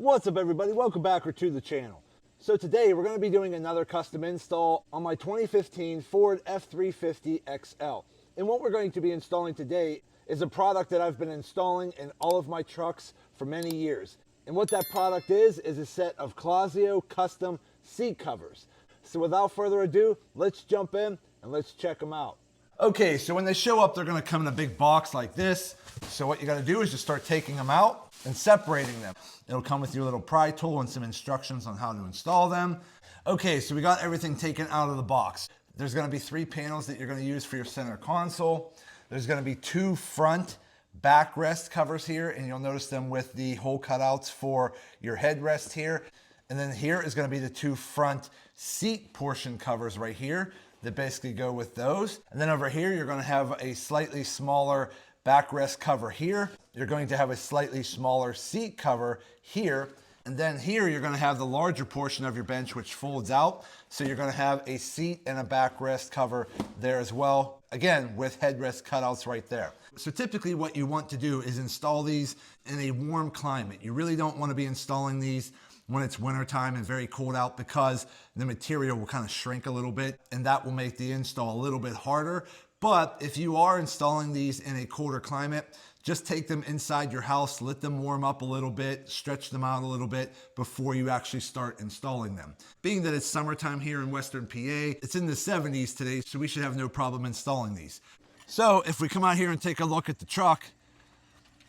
What's up everybody, welcome back to the channel. So today we're going to be doing another custom install on my 2015 Ford F350 XL. And what we're going to be installing today is a product that I've been installing in all of my trucks for many years. And what that product is a set of Clazzio Custom seat covers. So without further ado, let's jump in and let's check them out. Okay, so when they show up, they're going to come in a big box like this. So what you got to do is just start taking them out and separating them. It'll come with your little pry tool and some instructions on how to install them. Okay, so we got everything taken out of the box. There's going to be 3 panels that you're going to use for your center console. There's going to be 2 front backrest covers here, and you'll notice them with the hole cutouts for your headrest here. And then here is going to be the 2 front seat portion covers right here that basically go with those. And then over here, you're going to have a slightly smaller backrest cover here. You're going to have a slightly smaller seat cover here. And then here, you're going to have the larger portion of your bench, which folds out. So you're going to have a seat and a backrest cover there as well. Again, with headrest cutouts right there. So typically what you want to do is install these in a warm climate. You really don't want to be installing these when it's wintertime and very cold out, because the material will kind of shrink a little bit and that will make the install a little bit harder. But if you are installing these in a colder climate, just take them inside your house, let them warm up a little bit, stretch them out a little bit before you actually start installing them. Being that it's summertime here in Western PA, it's in the 70s today, so we should have no problem installing these. So if we come out here and take a look at the truck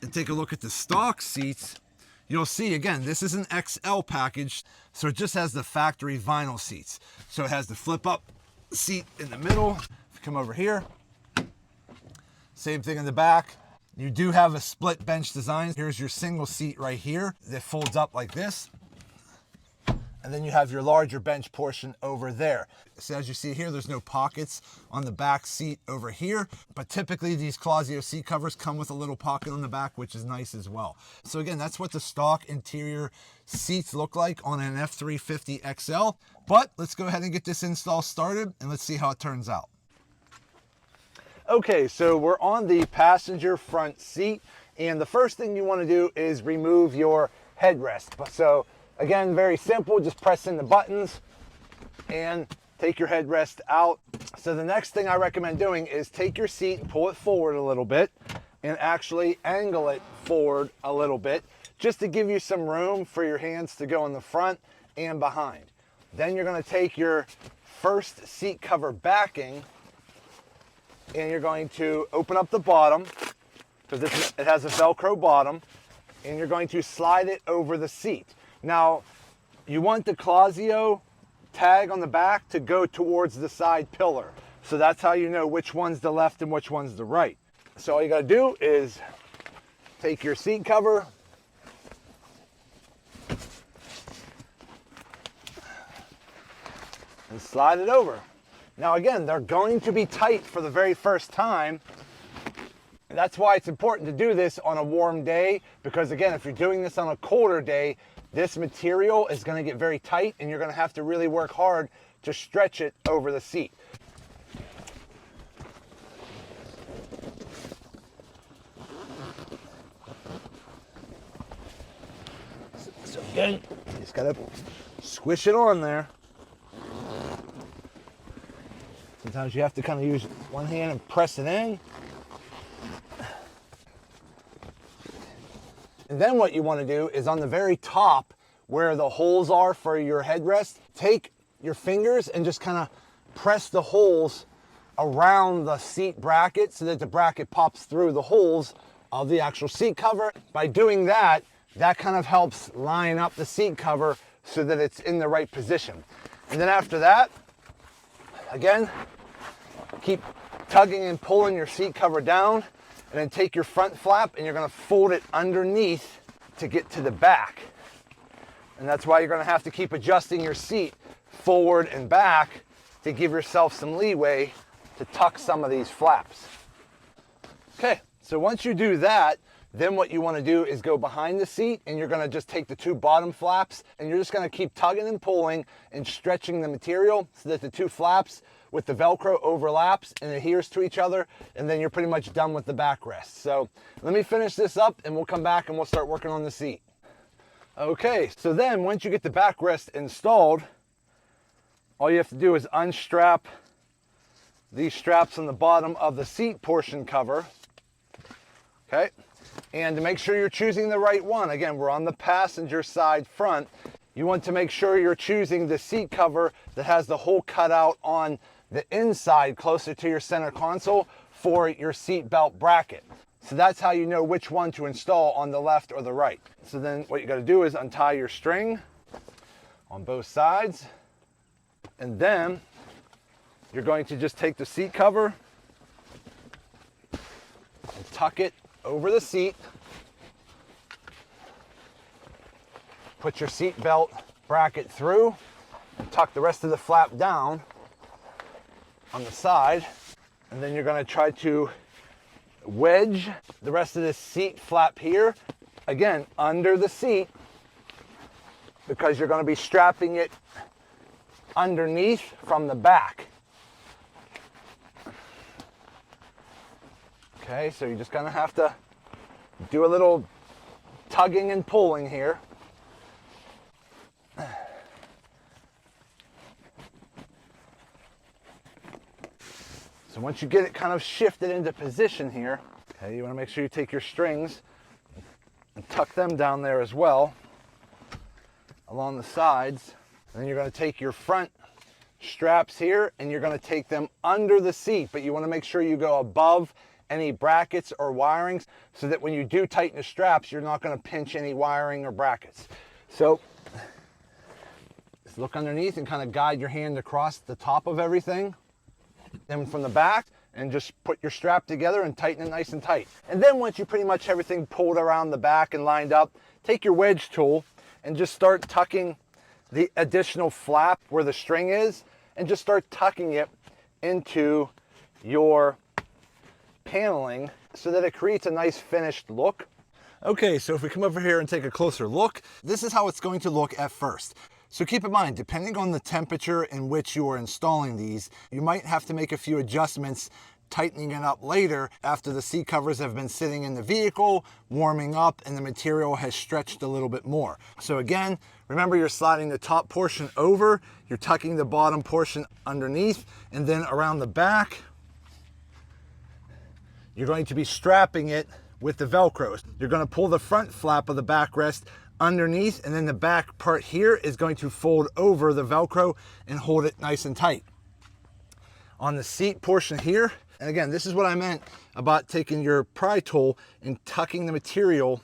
and take a look at the stock seats, you'll see, again, this is an XL package, so it just has the factory vinyl seats. So it has the flip up seat in the middle. If you come over here, same thing in the back. You do have a split bench design. Here's your single seat right here that folds up like this. And then you have your larger bench portion over there. So as you see here, there's no pockets on the back seat over here, but typically these Clazzio seat covers come with a little pocket on the back, which is nice as well. So again, that's what the stock interior seats look like on an F350 XL. But let's go ahead and get this install started and let's see how it turns out. Okay, so we're on the passenger front seat, and the first thing you want to do is remove your headrest. So again, very simple, just press in the buttons and take your headrest out. So the next thing I recommend doing is take your seat and pull it forward a little bit and actually angle it forward a little bit, just to give you some room for your hands to go in the front and behind. Then you're going to take your first seat cover backing and you're going to open up the bottom, because it has a Velcro bottom, and you're going to slide it over the seat. Now, you want the Clazzio tag on the back to go towards the side pillar. So that's how you know which one's the left and which one's the right. So all you gotta do is take your seat cover, and slide it over. Now again, they're going to be tight for the very first time. That's why it's important to do this on a warm day, because again, if you're doing this on a colder day, this material is going to get very tight and you're going to have to really work hard to stretch it over the seat. So again, you just got to squish it on there. Sometimes you have to kind of use one hand and press it in. And then what you want to do is on the very top where the holes are for your headrest, take your fingers and just kind of press the holes around the seat bracket so that the bracket pops through the holes of the actual seat cover. By doing that, that kind of helps line up the seat cover so that it's in the right position. And then after that, again, keep tugging and pulling your seat cover down, and then take your front flap and you're going to fold it underneath to get to the back. And that's why you're going to have to keep adjusting your seat forward and back to give yourself some leeway to tuck some of these flaps. Okay, so once you do that, then what you want to do is go behind the seat and you're going to just take the 2 bottom flaps and you're just going to keep tugging and pulling and stretching the material so that the 2 flaps with the Velcro overlaps and adheres to each other, and then you're pretty much done with the backrest. So let me finish this up and we'll come back and we'll start working on the seat. Okay, so then once you get the backrest installed, all you have to do is unstrap these straps on the bottom of the seat portion cover. Okay, and to make sure you're choosing the right one, again, we're on the passenger side front. You want to make sure you're choosing the seat cover that has the hole cut out on the inside closer to your center console for your seat belt bracket. So that's how you know which one to install on the left or the right. So then what you got to do is untie your string on both sides, and then you're going to just take the seat cover and tuck it over the seat. Put your seat belt bracket through and tuck the rest of the flap down on the side. And then you're going to try to wedge the rest of this seat flap here, again, under the seat, because you're going to be strapping it underneath from the back. Okay, so you're just going to have to do a little tugging and pulling here. So once you get it kind of shifted into position here, okay, you want to make sure you take your strings and tuck them down there as well along the sides. And then you're going to take your front straps here and you're going to take them under the seat, but you want to make sure you go above any brackets or wirings so that when you do tighten the straps, you're not going to pinch any wiring or brackets. So just look underneath and kind of guide your hand across the top of everything. Then from the back, and just put your strap together and tighten it nice and tight. And then once you pretty much everything pulled around the back and lined up, take your wedge tool and just start tucking the additional flap where the string is, and just start tucking it into your paneling so that it creates a nice finished look. Okay, so if we come over here and take a closer look, this is how it's going to look at first. So keep in mind, depending on the temperature in which you are installing these, you might have to make a few adjustments, tightening it up later after the seat covers have been sitting in the vehicle, warming up, and the material has stretched a little bit more. So again, remember, you're sliding the top portion over, you're tucking the bottom portion underneath, and then around the back, you're going to be strapping it with the Velcro. You're going to pull the front flap of the backrest underneath, and then the back part here is going to fold over the Velcro and hold it nice and tight. On the seat portion here, and again, this is what I meant about taking your pry tool and tucking the material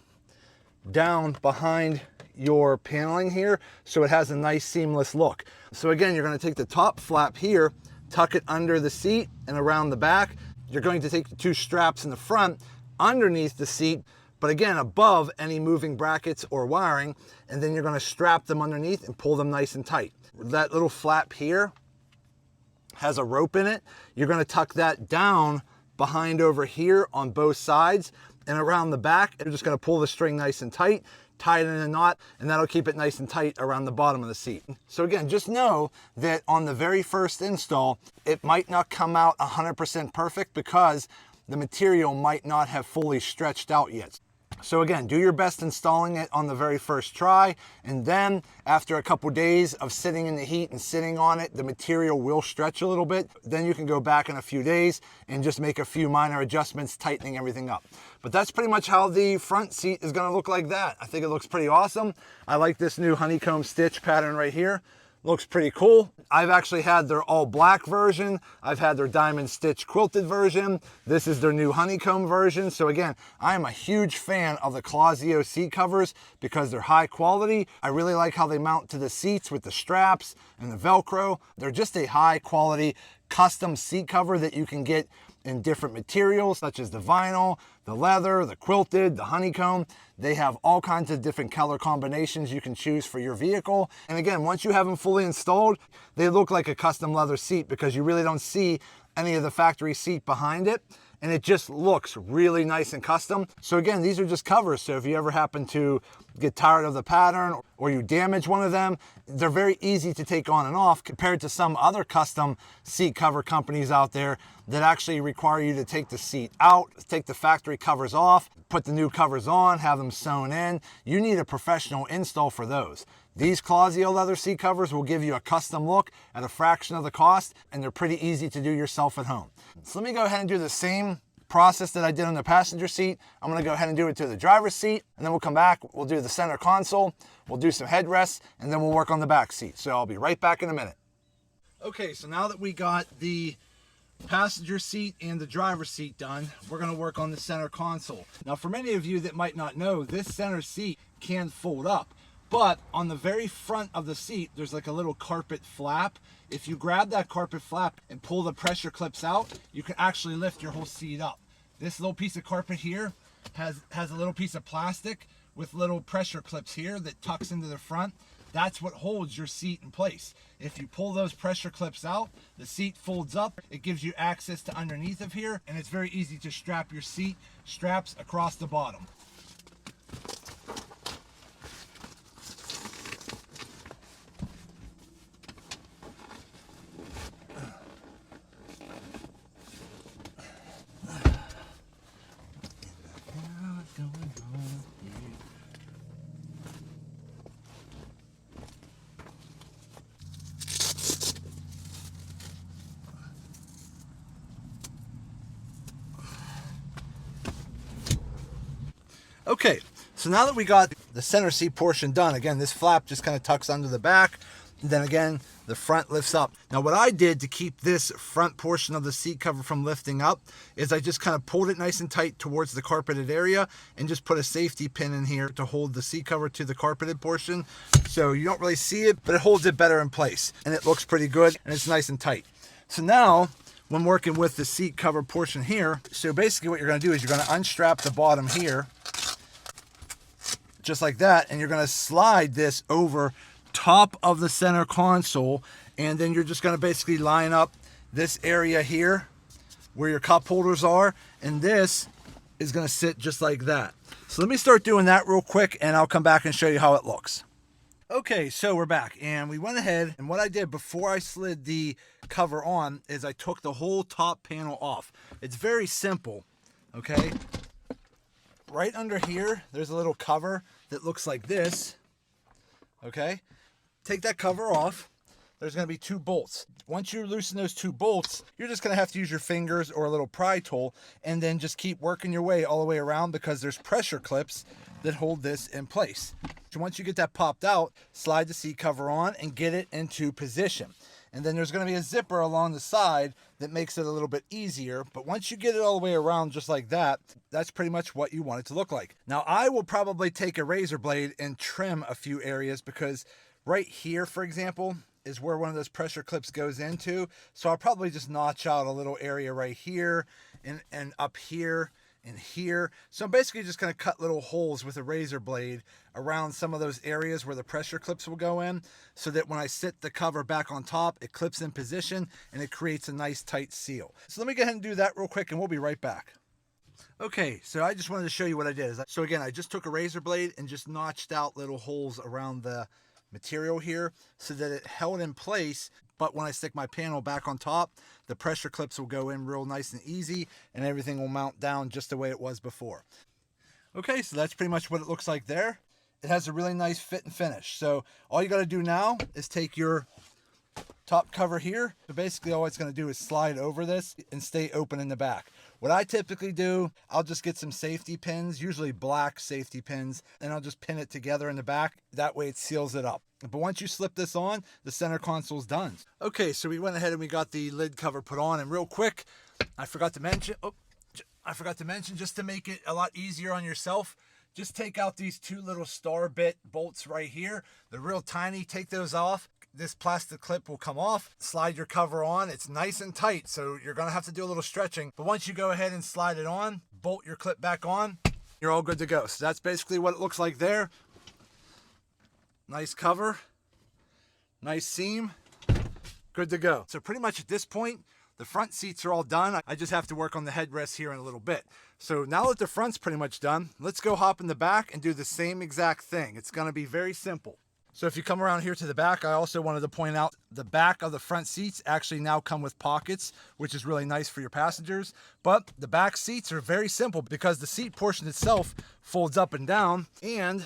down behind your paneling here so it has a nice seamless look. So again, you're going to take the top flap here, tuck it under the seat and around the back. You're going to take the two straps in the front underneath the seat, but again, above any moving brackets or wiring, and then you're going to strap them underneath and pull them nice and tight. That little flap here has a rope in it. You're going to tuck that down behind over here on both sides and around the back. You're just going to pull the string nice and tight, tie it in a knot, and that'll keep it nice and tight around the bottom of the seat. So again, just know that on the very first install, it might not come out 100% perfect because the material might not have fully stretched out yet. So again, do your best installing it on the very first try, and then after a couple days of sitting in the heat and sitting on it, the material will stretch a little bit. Then you can go back in a few days and just make a few minor adjustments, tightening everything up. But that's pretty much how the front seat is going to look like that. I think it looks pretty awesome. I like this new honeycomb stitch pattern right here. Looks pretty cool. I've actually had their all black version. I've had their diamond stitch quilted version. This is their new honeycomb version. So again, I am a huge fan of the Clazzio seat covers because they're high quality. I really like how they mount to the seats with the straps and the Velcro. They're just a high quality custom seat cover that you can get in different materials such as the vinyl, the leather, the quilted, the honeycomb. They have all kinds of different color combinations you can choose for your vehicle. And again, once you have them fully installed, they look like a custom leather seat because you really don't see any of the factory seat behind it. and it just looks really nice and custom. So again, these are just covers. So if you ever happen to get tired of the pattern or you damage one of them, they're very easy to take on and off compared to some other custom seat cover companies out there that actually require you to take the seat out, take the factory covers off, put the new covers on, have them sewn in. You need a professional install for those. These Clazzio leather seat covers will give you a custom look at a fraction of the cost, and they're pretty easy to do yourself at home. So let me go ahead and do the same process that I did on the passenger seat. I'm gonna go ahead and do it to the driver's seat, and then we'll come back, we'll do the center console, we'll do some headrests, and then we'll work on the back seat. So I'll be right back in a minute. Okay, so now that we got the passenger seat and the driver's seat done, we're going to work on the center console. Now, for many of you that might not know, this center seat can fold up, but on the very front of the seat there's like a little carpet flap. If you grab that carpet flap and pull the pressure clips out, you can actually lift your whole seat up. This little piece of carpet here has a little piece of plastic with little pressure clips here that tucks into the front. That's what holds your seat in place. If you pull those pressure clips out, the seat folds up. It gives you access to underneath of here, and it's very easy to strap your seat straps across the bottom. Okay, so now that we got the center seat portion done, again, this flap just kind of tucks under the back, and then again, the front lifts up. Now what I did to keep this front portion of the seat cover from lifting up is I just kind of pulled it nice and tight towards the carpeted area and just put a safety pin in here to hold the seat cover to the carpeted portion. So you don't really see it, but it holds it better in place, and it looks pretty good, and it's nice and tight. So now, when working with the seat cover portion here, so basically what you're going to do is you're going to unstrap the bottom here, just like that, and you're going to slide this over top of the center console, and then you're just going to basically line up this area here where your cup holders are, and this is going to sit just like that. So let me start doing that real quick, and I'll come back and show you how it looks. Okay, so we're back, and we went ahead, and what I did before I slid the cover on is I took the whole top panel off. It's very simple, okay? Right under here, there's a little cover that looks like this, okay? Take that cover off. There's going to be 2 bolts. Once you loosen those 2 bolts, you're just going to have to use your fingers or a little pry tool, and then just keep working your way all the way around because there's pressure clips that hold this in place. So once you get that popped out, slide the seat cover on and get it into position. And then there's going to be a zipper along the side that makes it a little bit easier. But once you get it all the way around just like that, that's pretty much what you want it to look like. Now I will probably take a razor blade and trim a few areas because right here, for example, is where one of those pressure clips goes into. So I'll probably just notch out a little area right here and up here and here. So I'm basically just going to cut little holes with a razor blade around some of those areas where the pressure clips will go in, so that when I sit the cover back on top, it clips in position and it creates a nice tight seal. So let me go ahead and do that real quick and we'll be right back. Okay, so I just wanted to show you what I did. So again, I just took a razor blade and just notched out little holes around the material here so that it held in place. But when I stick my panel back on top, the pressure clips will go in real nice and easy, and everything will mount down just the way it was before. Okay, so that's pretty much what it looks like there. It has a really nice fit and finish. So all you got to do now is take your top cover here. So basically all it's going to do is slide over this and stay open in the back. What I typically do, I'll just get some safety pins, usually black safety pins, and I'll just pin it together in the back. That way it seals it up. But once you slip this on, the center console's done. Okay, so we went ahead and we got the lid cover put on, and real quick, I forgot to mention just to make it a lot easier on yourself, just take out these 2 little star bit bolts right here. They're real tiny. Take those off. This plastic clip will come off. Slide your cover on. It's nice and tight, so you're going to have to do a little stretching. But once you go ahead and slide it on, bolt your clip back on, you're all good to go. So that's basically what it looks like there. Nice cover. Nice seam. Good to go. So pretty much at this point, The front seats are all done. I just have to work on the headrest here in a little bit. So now that the front's pretty much done, let's go hop in the back and do the same exact thing. It's gonna be very simple. So if you come around here to the back, I also wanted to point out the back of the front seats actually now come with pockets, which is really nice for your passengers. But the back seats are very simple because the seat portion itself folds up and down, and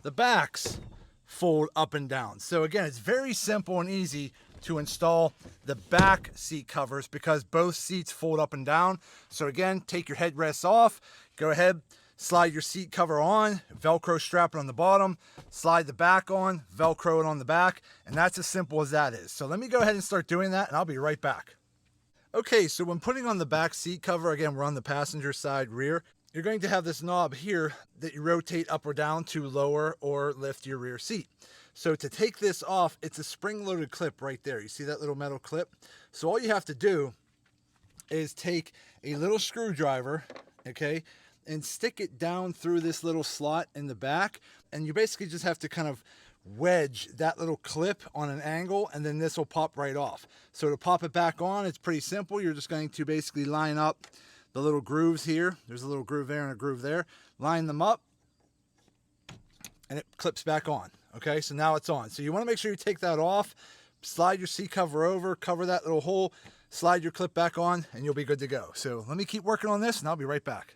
the backs fold up and down. So again, it's very simple and easy to install the back seat covers because both seats fold up and down. So again, take your headrests off, go ahead, slide your seat cover on, Velcro strap it on the bottom, slide the back on, Velcro it on the back, and that's as simple as that is. So let me go ahead and start doing that, and I'll be right back. Okay, so when putting on the back seat cover, again, we're on the passenger side rear, you're going to have this knob here that you rotate up or down to lower or lift your rear seat. So to take this off, it's a spring-loaded clip right there. You see that little metal clip? So all you have to do is take a little screwdriver, okay, and stick it down through this little slot in the back, and you basically just have to kind of wedge that little clip on an angle, and then this will pop right off. So to pop it back on, it's pretty simple. You're just going to basically line up the little grooves here. There's a little groove there and a groove there. Line them up, and it clips back on. Okay, so now it's on. So you want to make sure you take that off, slide your seat cover over, cover that little hole, slide your clip back on, and you'll be good to go. So let me keep working on this, and I'll be right back.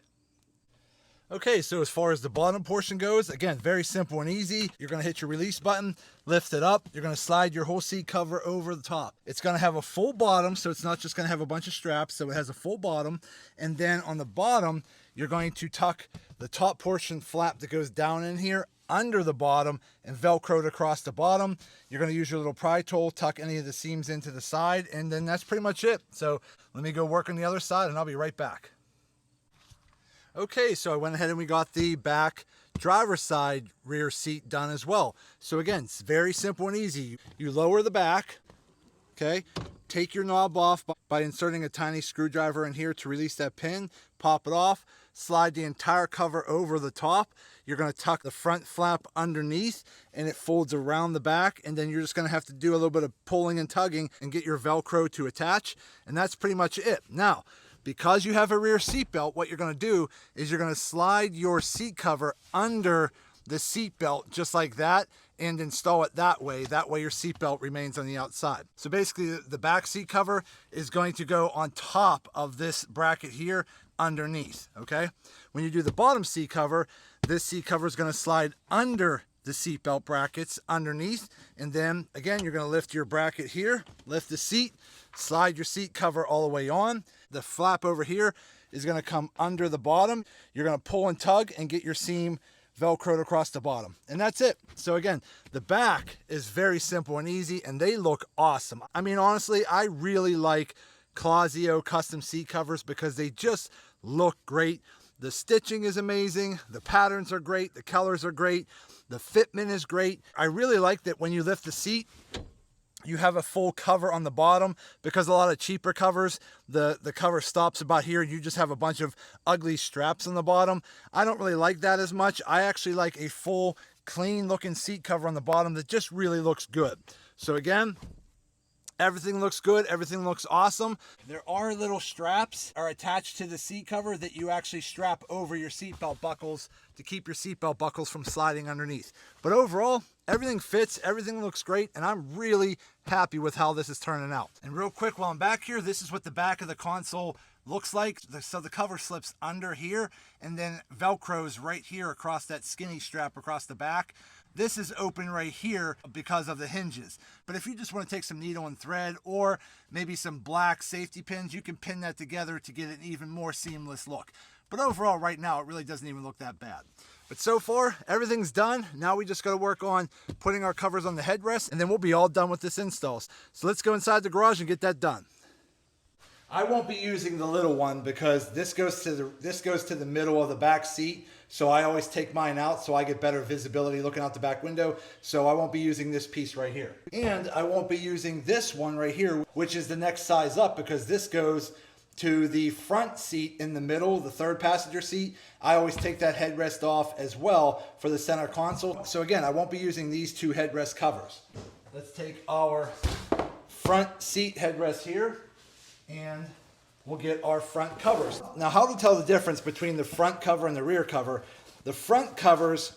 Okay, so as far as the bottom portion goes, again, very simple and easy. You're going to hit your release button, lift it up. You're going to slide your whole seat cover over the top. It's going to have a full bottom, so it's not just going to have a bunch of straps. So it has a full bottom. And then on the bottom, you're going to tuck the top portion flap that goes down in here under the bottom and Velcroed across the bottom. You're going to use your little pry tool, tuck any of the seams into the side, and then that's pretty much it. So let me go work on the other side, and I'll be right back. Okay, so I went ahead and we got the back driver's side rear seat done as well. So again, it's very simple and easy. You lower the back, okay? Take your knob off by inserting a tiny screwdriver in here to release that pin, pop it off, slide the entire cover over the top. You're going to tuck the front flap underneath, and it folds around the back, and then you're just going to have to do a little bit of pulling and tugging and get your Velcro to attach, and that's pretty much it. Now, because you have a rear seat belt, what you're going to do is you're going to slide your seat cover under the seat belt just like that and install it that way. That way your seat belt remains on the outside. So basically the back seat cover is going to go on top of this bracket here underneath, okay? When you do the bottom seat cover, this seat cover is going to slide under the seat belt brackets underneath, and then again you're going to lift your bracket here, lift the seat, slide your seat cover all the way on. The flap over here is going to come under the bottom. You're going to pull and tug and get your seam Velcroed across the bottom, and that's it. So again, the back is very simple and easy, and they look awesome. I mean, honestly, I really like Clazzio custom seat covers because they just look great. The stitching is amazing, the patterns are great, the colors are great, the fitment is great. I really like that when you lift the seat, you have a full cover on the bottom, because a lot of cheaper covers, the cover stops about here. You just have a bunch of ugly straps on the bottom. I don't really like that as much. I actually like a full, clean looking seat cover on the bottom that just really looks good. So again, everything looks good. Everything looks awesome. There are little straps are attached to the seat cover that you actually strap over your seatbelt buckles to keep your seatbelt buckles from sliding underneath. But overall, everything fits, everything looks great, and I'm really happy with how this is turning out. And real quick, while I'm back here, this is what the back of the console looks like. So the cover slips under here and then Velcros right here across that skinny strap across the back. This is open right here because of the hinges. But if you just want to take some needle and thread or maybe some black safety pins, you can pin that together to get an even more seamless look. But overall, right now, it really doesn't even look that bad. But so far, everything's done. Now we just got to work on putting our covers on the headrest, and then we'll be all done with this install. So let's go inside the garage and get that done. I won't be using the little one because this goes to the middle of the back seat. So I always take mine out so I get better visibility looking out the back window. So I won't be using this piece right here. And I won't be using this one right here, which is the next size up, because this goes to the front seat in the middle, the third passenger seat. I always take that headrest off as well for the center console. So again, I won't be using these two headrest covers. Let's take our front seat headrest here. and we'll get our front covers. Now, how to tell the difference between the front cover and the rear cover? The front covers,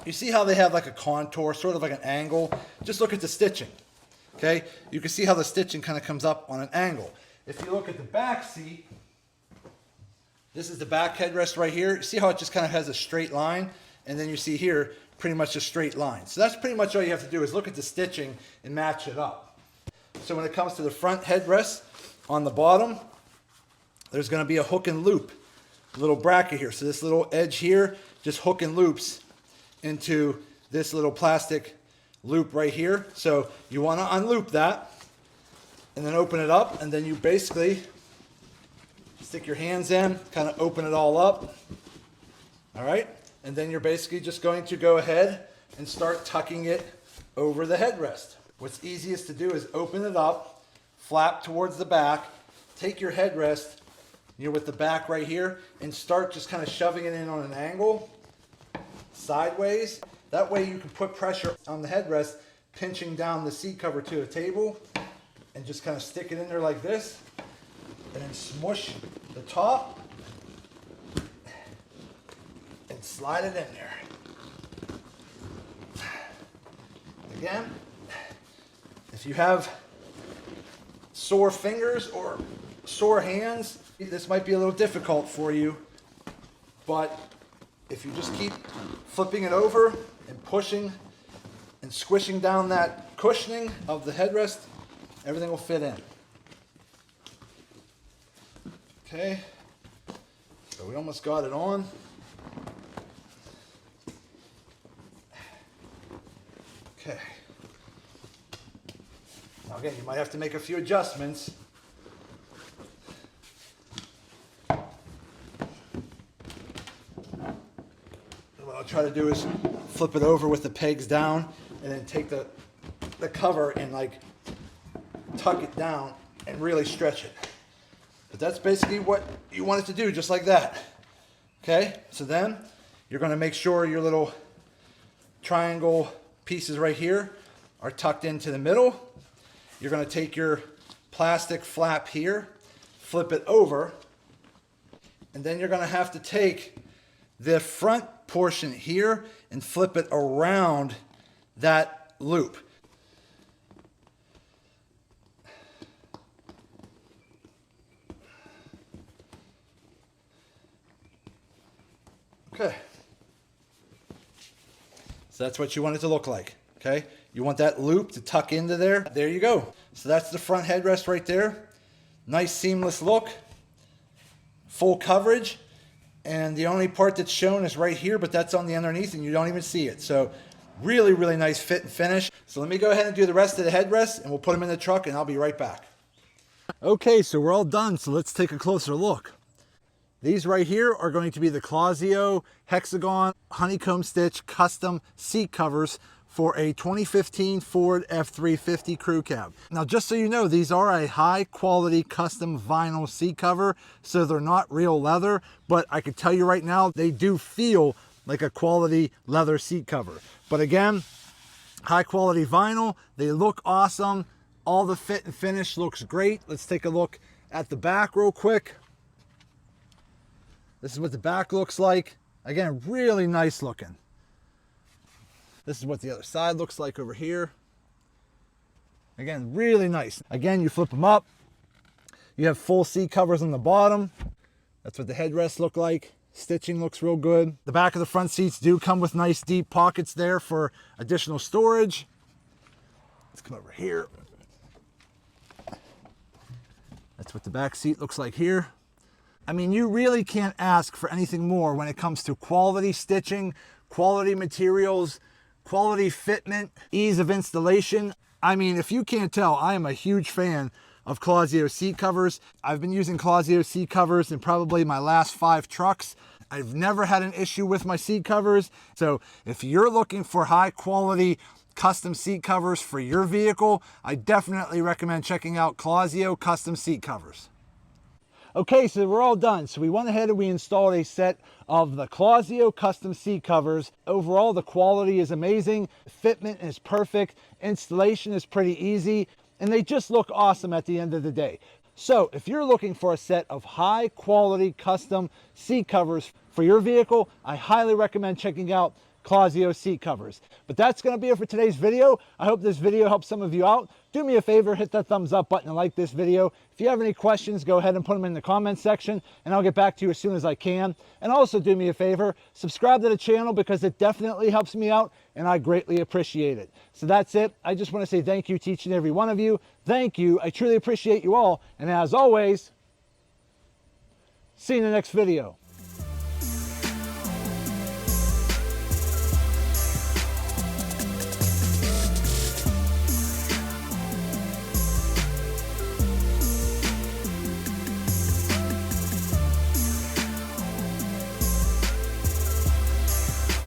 you see how they have like a contour, sort of like an angle? Just look at the stitching, okay? You can see how the stitching kind of comes up on an angle. If you look at the back seat, this is the back headrest right here. See how it just kind of has a straight line? And then you see here, pretty much a straight line. So that's pretty much all you have to do is look at the stitching and match it up. So when it comes to the front headrest, on the bottom, there's going to be a hook and loop, a little bracket here. So this little edge here just hook and loops into this little plastic loop right here. So you want to unloop that and then open it up, and then you basically stick your hands in, kind of open it all up. All right, and then you're basically just going to go ahead and start tucking it over the headrest. What's easiest to do is open it up, flap towards the back, take your headrest, you're with the back right here, and start just kind of shoving it in on an angle, sideways. That way you can put pressure on the headrest, pinching down the seat cover to a table, and just kind of stick it in there like this, and then smush the top, and slide it in there. Again, if you have sore fingers or sore hands, this might be a little difficult for you, but if you just keep flipping it over and pushing and squishing down that cushioning of the headrest, everything will fit in. Okay, so we almost got it on. Okay. Now again, you might have to make a few adjustments. What I'll try to do is flip it over with the pegs down and then take the cover and like tuck it down and really stretch it. But that's basically what you want it to do, just like that. Okay, so then you're going to make sure your little triangle pieces right here are tucked into the middle. You're going to take your plastic flap here, flip it over, and then you're going to have to take the front portion here and flip it around that loop. Okay. So that's what you want it to look like, okay? You want that loop to tuck into there. There you go. So that's the front headrest right there. Nice seamless look. Full coverage. And the only part that's shown is right here, but that's on the underneath and you don't even see it. So really, really nice fit and finish. So let me go ahead and do the rest of the headrest and we'll put them in the truck and I'll be right back. Okay, so we're all done. So let's take a closer look. These right here are going to be the Clazzio Hexagon honeycomb stitch custom seat covers for a 2015 Ford F350 crew cab. Now, just so you know, these are a high quality custom vinyl seat cover, so they're not real leather, but I can tell you right now, they do feel like a quality leather seat cover. But again, high quality vinyl, they look awesome. All the fit and finish looks great. Let's take a look at the back real quick. This is what the back looks like. Again, really nice looking. This is what the other side looks like over here. Again, really nice. Again, you flip them up. You have full seat covers on the bottom. That's what the headrests look like. Stitching looks real good. The back of the front seats do come with nice deep pockets there for additional storage. Let's come over here. That's what the back seat looks like here. I mean, you really can't ask for anything more when it comes to quality stitching, quality materials, quality fitment, ease of installation. I mean, if you can't tell, I am a huge fan of Clazzio seat covers. I've been using Clazzio seat covers in probably my last 5 trucks. I've never had an issue with my seat covers. So if you're looking for high quality custom seat covers for your vehicle, I definitely recommend checking out Clazzio Custom Seat Covers. Okay, so we're all done. So we went ahead and we installed a set of the Clazzio custom seat covers. Overall, the quality is amazing. Fitment is perfect. Installation is pretty easy. And they just look awesome at the end of the day. So if you're looking for a set of high quality custom seat covers for your vehicle, I highly recommend checking out Clazzio seat covers. But that's going to be it for today's video. I hope this video helps some of you out. Do me a favor, hit that thumbs up button and like this video. If you have any questions, go ahead and put them in the comments section and I'll get back to you as soon as I can. And also do me a favor, subscribe to the channel because it definitely helps me out and I greatly appreciate it. So that's it. I just want to say thank you to each and every one of you. Thank you. I truly appreciate you all. And as always, see you in the next video.